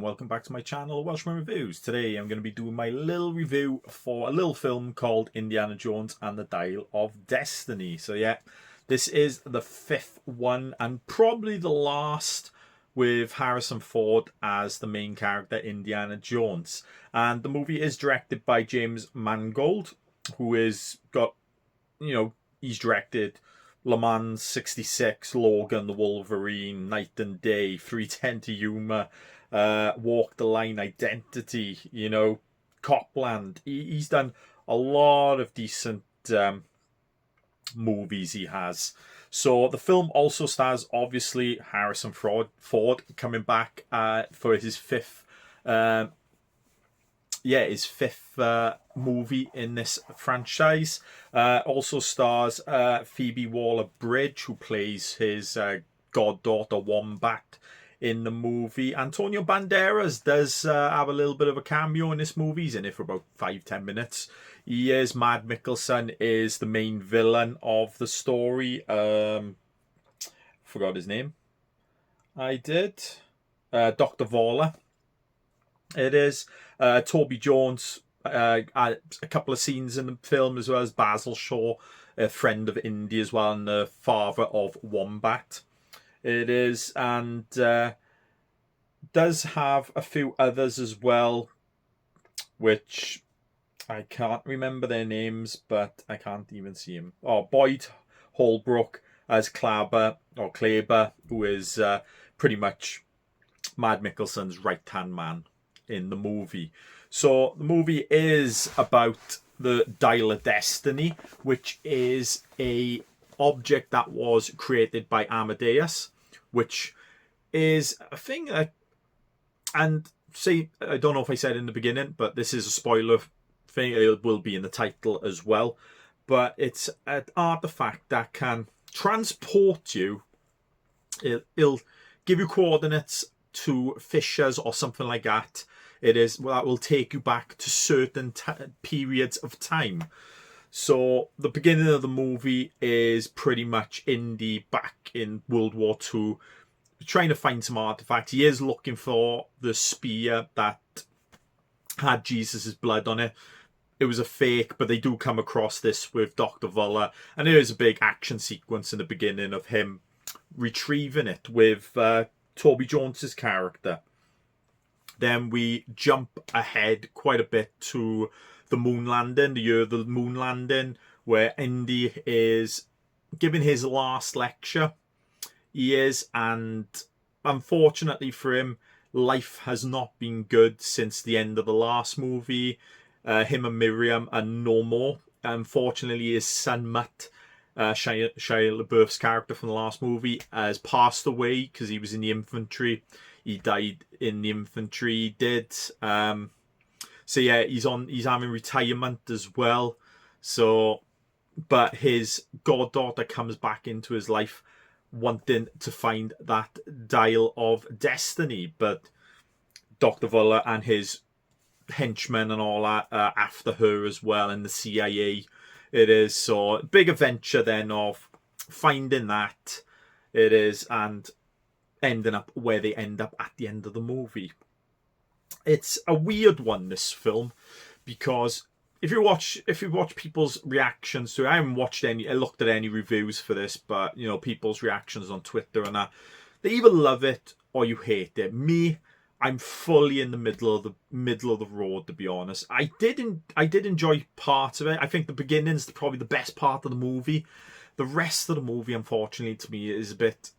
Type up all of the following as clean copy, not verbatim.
and welcome back to my channel, Welshman Reviews. Today I'm going to be doing my little review for a little film called Indiana Jones and the Dial of Destiny. So yeah, this is the fifth one and probably the last with Harrison Ford as the main character, Indiana Jones. And the movie is directed by James Mangold, who is he's directed Le Mans 66, Logan, The Wolverine, Night and Day, 310 to Yuma, Walk the Line, Identity, Copland. He's done a lot of decent movies he has. So the film also stars, obviously, Harrison Ford coming back for his fifth movie in this franchise. Also stars Phoebe Waller-Bridge, who plays his goddaughter Wombat in the movie. Antonio Banderas does have a little bit of a cameo in this movie. He's in it for about 5-10 minutes. He is Mad Mikkelsen is the main villain of the story. Forgot his name. I did. Dr. Voller. It is. Toby Jones, a couple of scenes in the film, as well as Basil Shaw, a friend of Indy as well, and the father of Wombat. It is, and does have a few others as well, which I can't remember their names, but I can't even see him. Oh, Boyd Holbrook as Kleber, who is pretty much Mad Mikkelsen's right-hand man in the movie. So the movie is about the Dial of Destiny, which is a object that was created by Amadeus, which is a thing that, and say, I don't know if I said in the beginning, but this is a spoiler thing. It will be in the title as well, but it's an artifact that can transport you. It'll give you coordinates to fissures or something like that. That will take you back to certain periods of time. So the beginning of the movie is pretty much Indy back in World War II, trying to find some artifacts. He is looking for the spear that had Jesus's blood on it. It was a fake, but they do come across this with Dr. Voller, and there is a big action sequence in the beginning of him retrieving it with Toby Jones's character. Then we jump ahead quite a bit to the moon landing, the year of the moon landing, where Indy is giving his last lecture. He is, and unfortunately for him, life has not been good since the end of the last movie. Him and Miriam are no more. Unfortunately, his son Mutt, Shia LaBeouf's character from the last movie, has passed away because he was in the infantry. He died in the infantry. He did. So yeah, he's having retirement as well. So, but his goddaughter comes back into his life, wanting to find that Dial of Destiny. But Dr. Voller and his henchmen and all that are after her as well, and the CIA. It is so big adventure then of finding that. It is, and ending up where they end up at the end of the movie. It's a weird one, this film, because if you watch people's reactions to it, I haven't looked at any reviews for this, but people's reactions on Twitter and that, they either love it or you hate it. Me, I'm fully in the middle of the road, to be honest. I did enjoy parts of it. I think the beginning's probably the best part of the movie. The rest of the movie, unfortunately, to me, is a bit.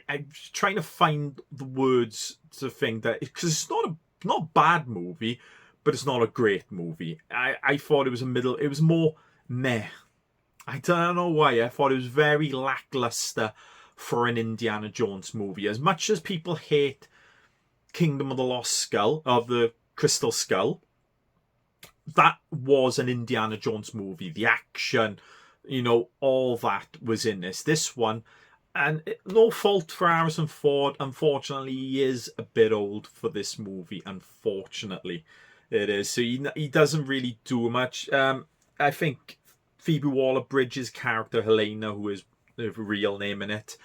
I'm trying to find the words to think that, because it's not a bad movie, but it's not a great movie. I thought it was it was more meh. I don't know why. I thought it was very lackluster for an Indiana Jones movie. As much as people hate Kingdom of the Lost Skull, of the Crystal Skull, that was an Indiana Jones movie. The action, all that was in this. This one, and no fault for Harrison Ford. Unfortunately, he is a bit old for this movie. Unfortunately, it is. So he doesn't really do much. I think Phoebe Waller-Bridge's character, Helena, who is the real name in it,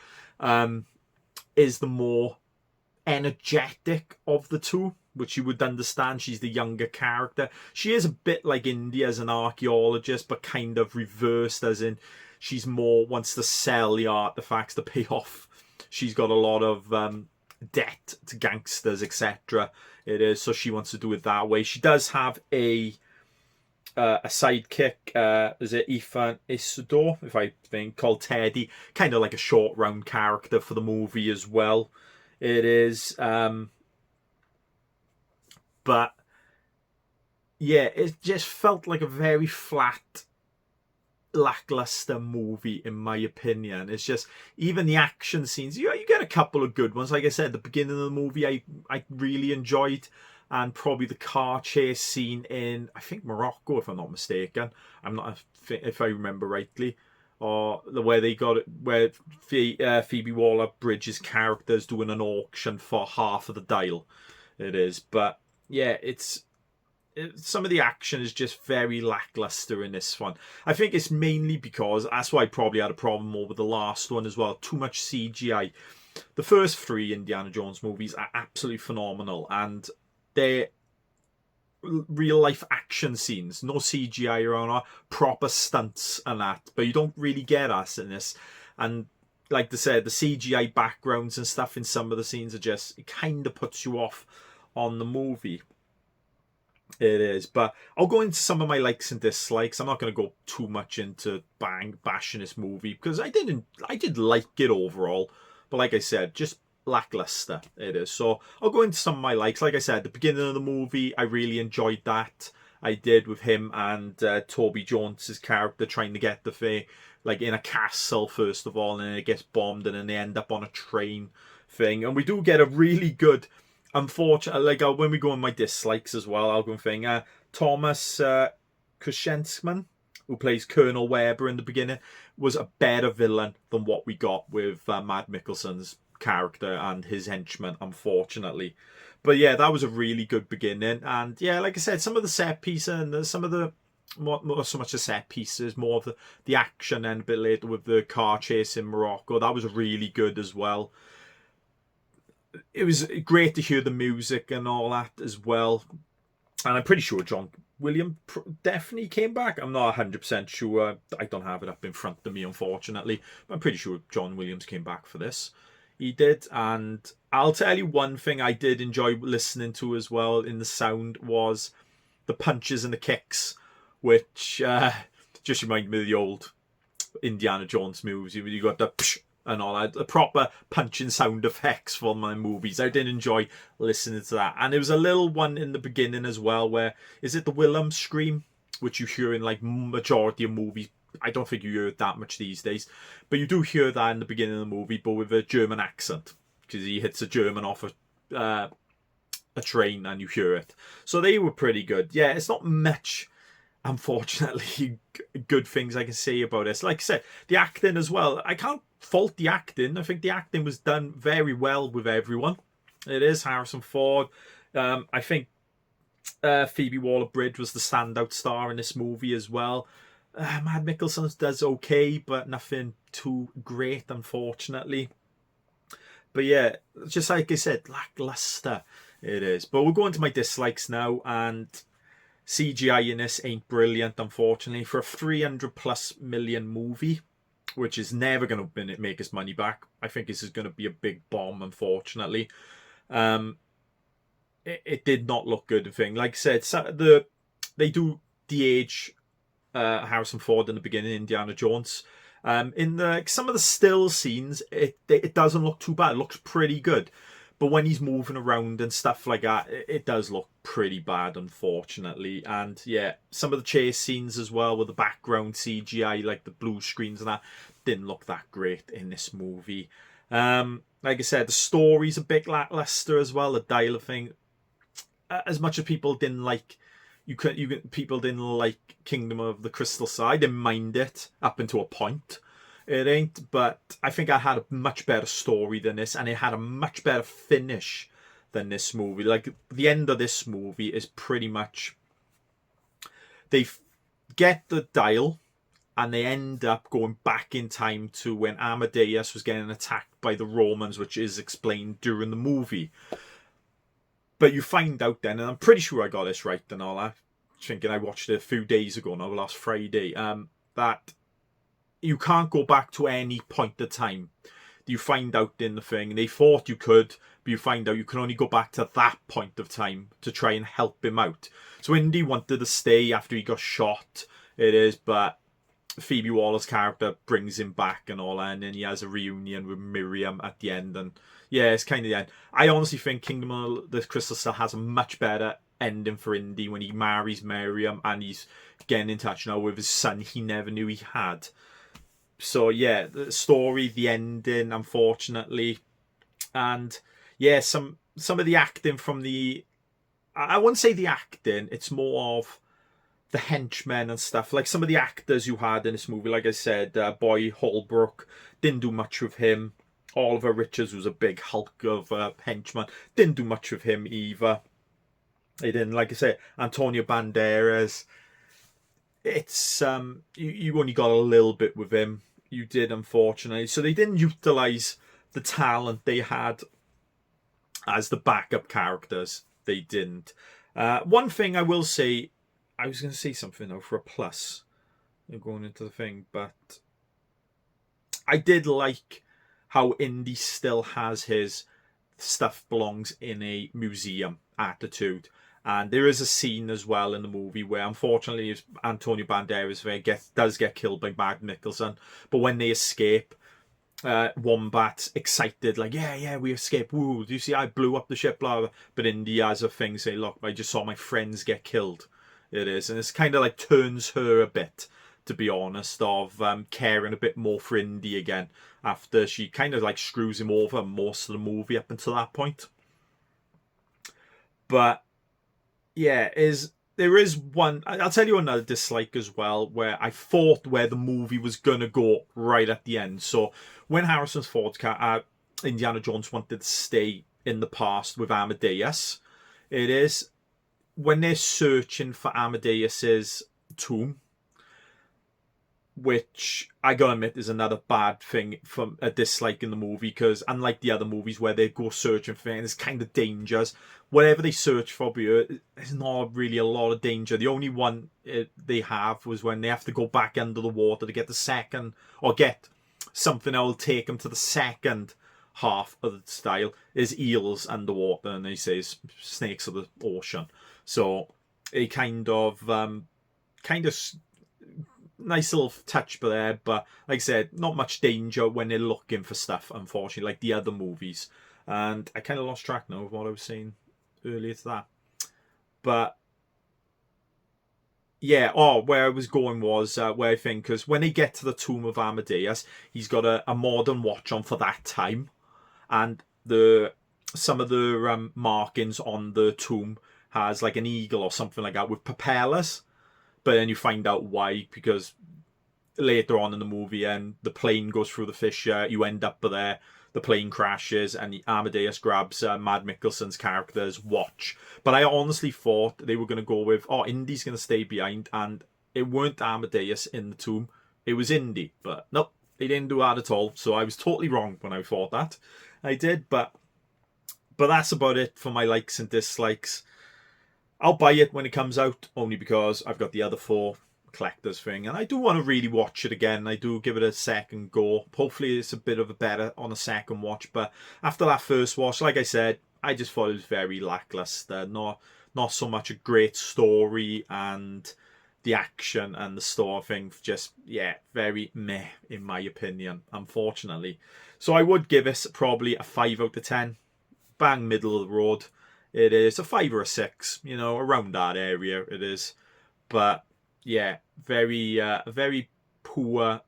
is the more energetic of the two, which you would understand. She's the younger character. She is a bit like Indy as an archaeologist, but kind of reversed, as in she's more wants to sell the artifacts to pay off. She's got a lot of debt to gangsters, etc. It is, so she wants to do it that way. She does have a sidekick, is it Ethan Isidore, if I think, called Teddy, kind of like a short round character for the movie as well. It is, but yeah, it just felt like a very flat, lackluster movie in my opinion. It's just, even the action scenes, you get a couple of good ones. Like I said, the beginning of the movie I really enjoyed, and probably the car chase scene in, I think, Morocco, if I'm not mistaken. I'm not, if I remember rightly, or the way they got it, where Phoebe Waller-Bridge's character's doing an auction for half of the dial. It is, but yeah, some of the action is just very lackluster in this one. I think it's mainly because, that's why I probably had a problem more with the last one as well. Too much CGI. The first 3 Indiana Jones movies are absolutely phenomenal, and they're real life action scenes, no CGI or proper stunts and that, but you don't really get us in this. And like I said, the CGI backgrounds and stuff in some of the scenes are just, it kind of puts you off on the movie. It is, but I'll go into some of my likes and dislikes. I'm not going to go too much into bashing this movie, because I did like it overall, but like I said, just lackluster it is. So I'll go into some of my likes. Like I said, the beginning of the movie, I really enjoyed that. I did, with him and Toby Jones's character trying to get the thing, like in a castle first of all, and then it gets bombed, and then they end up on a train thing. And we do get a really good, unfortunately, like when we go on my dislikes as well, I'll go and think Thomas Kretschmann, who plays Colonel Weber in the beginning, was a better villain than what we got with Matt Mikkelsen's character and his henchmen, unfortunately. But yeah, that was a really good beginning. And yeah, like I said, some of the set pieces and some of the, not so much the set pieces, more of the action, and a bit later with the car chase in Morocco, that was really good as well. It was great to hear the music and all that as well. And I'm pretty sure John Williams definitely came back. I'm not 100% sure. I don't have it up in front of me, unfortunately. But I'm pretty sure John Williams came back for this. He did. And I'll tell you one thing I did enjoy listening to as well in the sound was the punches and the kicks, which just reminded me of the old Indiana Jones movies. You got the psh and all that, the proper punching sound effects for my movies. I did enjoy listening to that. And there was a little one in the beginning as well where, is it the Willem scream, which you hear in like majority of movies? I don't think you hear it that much these days, but you do hear that in the beginning of the movie, but with a German accent, because he hits a German off a train and you hear it. So they were pretty good. Yeah, it's not much, unfortunately, good things I can say about this. Like I said, the acting as well, I can't fault the acting. I think the acting was done very well with everyone. It is Harrison Ford. I think Phoebe Waller-Bridge was the standout star in this movie as well. Matt Mikkelsen does okay, but nothing too great, unfortunately. But yeah, just like I said, lackluster it is. But we'll go into my dislikes now, and CGI in this ain't brilliant, unfortunately. For a 300 plus million movie, which is never going to make us money back, I think this is going to be a big bomb, unfortunately. It did not look good. Like I said, they do de-age Harrison Ford in the beginning, Indiana Jones. In some of the still scenes, it doesn't look too bad. It looks pretty good. But when he's moving around and stuff like that, it does look pretty bad, unfortunately. And yeah, some of the chase scenes as well with the background CGI, like the blue screens and that, didn't look that great in this movie. Like I said, the story's a bit lackluster as well. The dialogue thing, as much as people didn't like, people didn't like Kingdom of the Crystal Side. I didn't mind it up until a point. It ain't, but I think I had a much better story than this, and it had a much better finish than this movie. Like, the end of this movie is pretty much, they get the dial, and they end up going back in time to when Amadeus was getting attacked by the Romans, which is explained during the movie. But you find out then, and I'm pretty sure I got this right and all that, thinking I watched it a few days ago now, last Friday, that you can't go back to any point of time. You find out in the thing, and they thought you could, but you find out you can only go back to that point of time to try and help him out. So Indy wanted to stay after he got shot, it is, but Phoebe Waller's character brings him back and all that, and then he has a reunion with Miriam at the end, and yeah, it's kind of the end. I honestly think Kingdom of the Crystal Skull has a much better ending for Indy when he marries Miriam and he's getting in touch now with his son he never knew he had. So yeah, the story, the ending, unfortunately, and yeah, some of the acting from the, I wouldn't say the acting, it's more of the henchmen and stuff. Like some of the actors you had in this movie, like I said, Boy Holbrook, didn't do much with him. Oliver Richards was a big hulk of henchman, didn't do much with him either. They didn't, like I said, Antonio Banderas. It's you only got a little bit with him. You did, unfortunately. So they didn't utilise the talent they had as the backup characters. They didn't. One thing I will say, I was going to say something though for a plus. I'm going into the thing, but I did like how Indy still has his stuff belongs in a museum attitude. And there is a scene as well in the movie where, unfortunately, Antonio Banderas does get killed by Mads Mikkelsen. But when they escape, Wombat's excited, like, yeah, we escaped. Woo, do you see I blew up the ship, blah, blah. But Indy has a thing say, look, I just saw my friends get killed. It is. And it's kind of like turns her a bit, to be honest, of caring a bit more for Indy again after she kind of like screws him over most of the movie up until that point. But yeah, there is one, I'll tell you another dislike as well, where I thought where the movie was going to go right at the end. So when Harrison Ford's Indiana Jones wanted to stay in the past with Amadeus, it is when they're searching for Amadeus's tomb, which I gotta admit is another bad thing from a dislike in the movie, because unlike the other movies where they go searching for things, it's kind of dangers. Whatever they search for, there's not really a lot of danger. The only one they have was when they have to go back under the water to get the second, or get something that will take them to the second half of the style, is eels underwater, and they say snakes of the ocean. So a kind of nice little touch there, but like I said, not much danger when they're looking for stuff, unfortunately, like the other movies. And I kind of lost track now of what I was saying earlier to that. But yeah, where I was going was where I think, because when they get to the tomb of Amadeus, he's got a modern watch on for that time, and some of the markings on the tomb has like an eagle or something like that with propellers. But then you find out why, because later on in the movie, and the plane goes through the fissure, you end up there, the plane crashes, and Amadeus grabs Mads Mikkelsen's character's watch. But I honestly thought they were going to go with, Indy's going to stay behind, and it weren't Amadeus in the tomb, it was Indy. But nope, they didn't do that at all, so I was totally wrong when I thought that. I did, but that's about it for my likes and dislikes. I'll buy it when it comes out, only because I've got the other 4 collectors thing, and I do want to really watch it again. I do give it a second go. Hopefully it's a bit of a better on a second watch, but after that first watch, like I said, I just thought it was very lackluster. Not so much a great story, and the action and the story thing just, very meh in my opinion, unfortunately. So I would give it probably a 5 out of 10. Bang middle of the road. It is a 5 or a 6, around that area it is. But yeah, very poor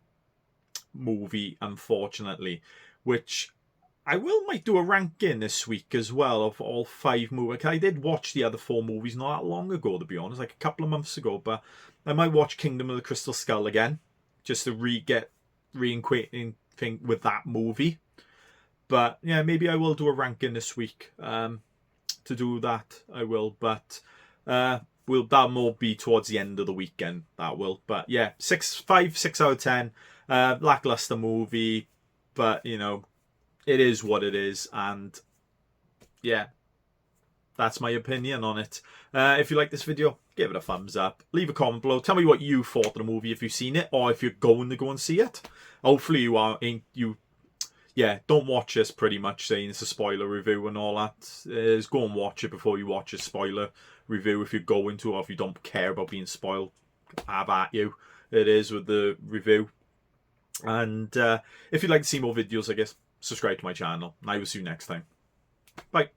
movie, unfortunately. Which I might do a ranking this week as well of all 5 movies. I did watch the other 4 movies not that long ago, to be honest, like a couple of months ago. But I might watch Kingdom of the Crystal Skull again, just to get reacquainting with that movie. But yeah, maybe I will do a ranking this week. To do that, I will. But we'll that will be towards the end of the weekend. That will, but yeah, 6 out of 10. Lackluster movie, but you know, it is what it is, and yeah, that's my opinion on it. If you like this video, give it a thumbs up. Leave a comment below. Tell me what you thought of the movie, if you've seen it, or if you're going to go and see it. Hopefully you are. Yeah, don't watch this pretty much saying it's a spoiler review and all that. Is go and watch it before you watch a spoiler review if you're going to, or if you don't care about being spoiled. Have at you. It is with the review. And if you'd like to see more videos, I guess, subscribe to my channel. And I will see you next time. Bye.